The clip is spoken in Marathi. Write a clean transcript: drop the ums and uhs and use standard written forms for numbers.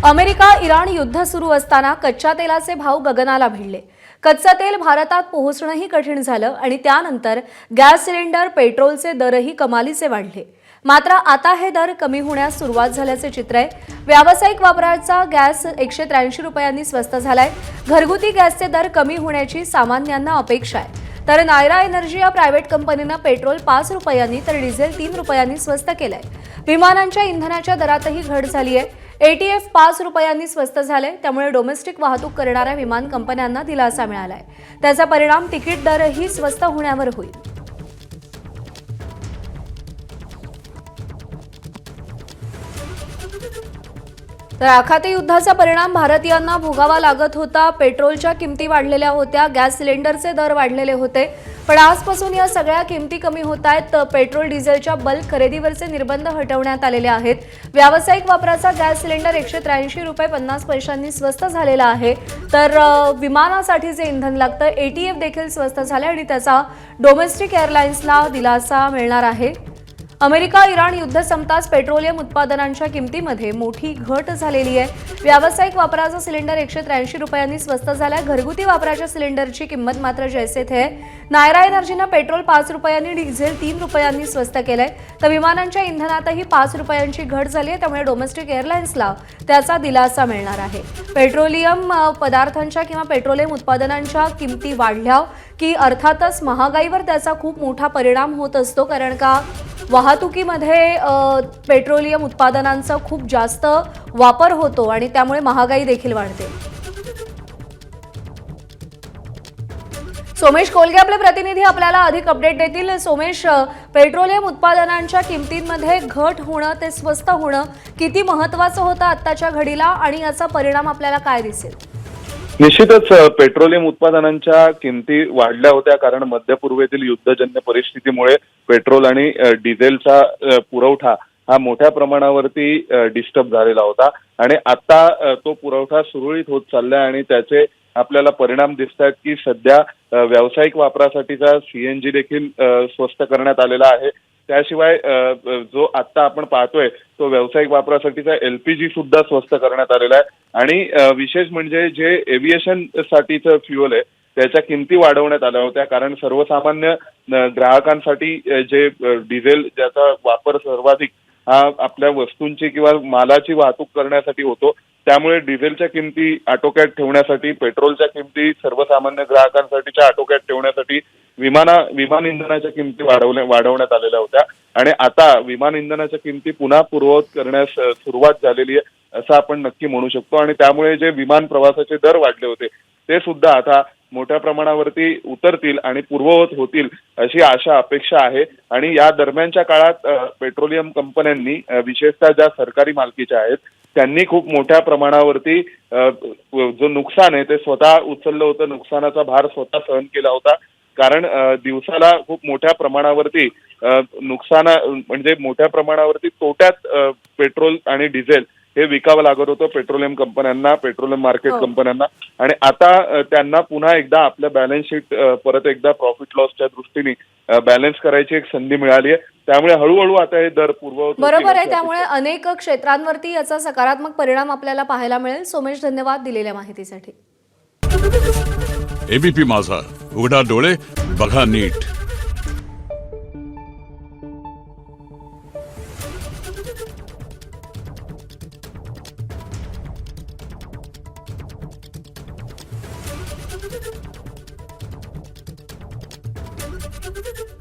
अमेरिका इराण युद्ध सुरू असताना कच्च्या तेलाचे भाव गगनाला भिडले। कच्चं तेल भारतात पोहोचणंही कठीण झालं आणि त्यानंतर गॅस सिलेंडर पेट्रोलचे दरही कमालीचे वाढले। मात्र आता हे दर कमी होण्यास सुरुवात झाल्याचे चित्र आहे। व्यावसायिक वापराचा गॅस 183 रुपयांनी स्वस्त झालाय। घरगुती गॅसचे दर कमी होण्याची सामान्यांना अपेक्षा आहे। तर नायरा एनर्जी या प्रायव्हेट कंपनीने पेट्रोल 5 रुपयांनी तर डिझेल 3 रुपयांनी स्वस्त केलंय। विमानांच्या इंधनाच्या दरातही घट झाली आहे। एटीएफ 5 रुपयांनी स्वस्त झाले, त्यामुळे डोमेस्टिक वाहतूक करणाऱ्या विमान कंपन्यांना दिलासा मिळालाय। त्याचा परिणाम तिकीट दरही स्वस्त होण्यावर होईल। तर आखाती युद्धाचा परिणाम भारतीयांना भोगावा लागत होता। पेट्रोलच्या किमती वाढलेल्या होत्या, गॅस सिलेंडरचे दर वाढलेले होते, पण आजपासून या सगळ्या किमती कमी होत आहेत। पेट्रोल डिझेलच्या बल्क खरेदीवरचे निर्बंध हटवण्यात आलेले आहेत। व्यावसायिक वापराचा गॅस सिलेंडर 183 रुपये 50 पैशांनी स्वस्त झालेला आहे। तर विमानासाठी जे इंधन लागतं एटीएफ देखील स्वस्त झाले आणि त्याचा डोमेस्टिक एअरलाइन्सला दिलासा मिळणार आहे। अमेरिका इराण युद्ध संपताच पेट्रोलियम उत्पादनांच्या किमतीमध्ये मोठी घट झालेली आहे। व्यावसायिक वापराचा सिलेंडर 183 रुपयांनी स्वस्त झाला। घरगुती वापराच्या सिलेंडरची किंमत मात्र जैसे थे आहे। नायरा एनर्जीने पेट्रोल 5 रुपयांनी डिझेल 3 रुपयांनी स्वस्त केलंय, तर विमानांच्या इंधनातही 5 रुपयांची घट झाली आहे, त्यामुळे डोमेस्टिक एअरलाइन्सला त्याचा दिलासा मिळणार आहे। पेट्रोलियम पदार्थांच्या किंवा पेट्रोलियम उत्पादनांच्या किमती वाढल्या की अर्थातच महागाईवर त्याचा खूप मोठा परिणाम होत असतो, कारण का वाहतुकीमध्ये पेट्रोलियम उत्पादनांचा खूप जास्त वापर होतो आणि त्यामुळे महागाई देखील वाढते। सोमेश कोलगे आपले प्रतिनिधी आपल्याला अधिक अपडेट देतील। सोमेश, पेट्रोलियम उत्पादनांच्या किमतींमध्ये घट होणं ते स्वस्त होणं किती महत्त्वाचं होतं आत्ताच्या घडीला आणि याचा परिणाम आपल्याला काय दिसेल? निश्चितच पेट्रोलियम उत्पादनांच्या किमती वाढल्या होत्या, कारण मध्य पूर्वेतील युद्धजन्य परिस्थितीमुळे पेट्रोल आणि डिझेलचा पुरवठा हा मोठ्या प्रमाणावरती डिस्टर्ब झालेला होता आणि आता तो पुरवठा सुरळीत होत चाललाय आणि त्याचे आपल्याला परिणाम दिसत आहेत की सध्या व्यावसायिक वापरासाठीचा सीएनजी देखील स्वस्त करण्यात आलेला आहे। त्याशिवाय जो आता आपण पाहतोय तो व्यावसायिक वापरासाठीचा एलपीजी सुद्धा स्वस्त करण्यात आलेला आहे आणि विशेष म्हणजे जे एव्हिएशन साठीचं फ्युएल आहे त्याच्या किमती वाढवण्यात आल्या होत्या, कारण सर्वसामान्य ग्राहकांसाठी जे डिझेल ज्याचा वापर सर्वाधिक हा आपल्या वस्तूंची किंवा मालाची वाहतूक करण्यासाठी होतो, त्यामुळे डिझेलच्या किमती आटोक्यात ठेवण्यासाठी, पेट्रोलच्या किमती सर्वसामान्य ग्राहकांसाठीच्या आटोक्यात ठेवण्यासाठी विमान इंधनाच्या किमती वाढवण्यात आलेल्या होत्या आणि आता विमान इंधनाच्या किमती पुन्हा पूर्ववत करण्यास सुरुवात झालेली आहे असं आपण नक्की म्हणू शकतो आणि त्यामुळे जे विमान प्रवासाचे दर वाढले होते ते सुद्धा आता मोठ्या प्रमाणावरती उतरतील आणि पूर्ववत होतील अशी आशा अपेक्षा आहे। आणि या दरम्यानच्या काळात पेट्रोलियम कंपन्यांनी विशेषतः ज्या सरकारी मालकीच्या आहेत त्यांनी खूप मोठ्या प्रमाणावरती जो नुकसान आहे ते स्वतः उचललं होतं, नुकसानाचा भार स्वतः सहन केला होता, कारण दिवसाला खूप मोठ्या प्रमाणावरती नुकसान म्हणजे मोठ्या प्रमाणावरती तोट्यात पेट्रोल आणि डिझेल हे विकावं लागत होतं पेट्रोलियम कंपन्यांना, पेट्रोलियम मार्केट कंपन्यांना आणि आता त्यांना पुन्हा एकदा आपल्या बॅलन्स शीट परत एकदा प्रॉफिट लॉसच्या दृष्टीने बॅलन्स करायची एक संधी मिळाली आहे, त्यामुळे हळूहळू आता हे दर पूर्ववत बरोबर आहे। त्यामुळे अनेक क्षेत्रांवरती याचा सकारात्मक परिणाम आपल्याला पाहायला मिळेल। सोमेश, धन्यवाद दिलेल्या माहितीसाठी। एबीपी माझा, उघडा डोळे बघा नीट। Thank you.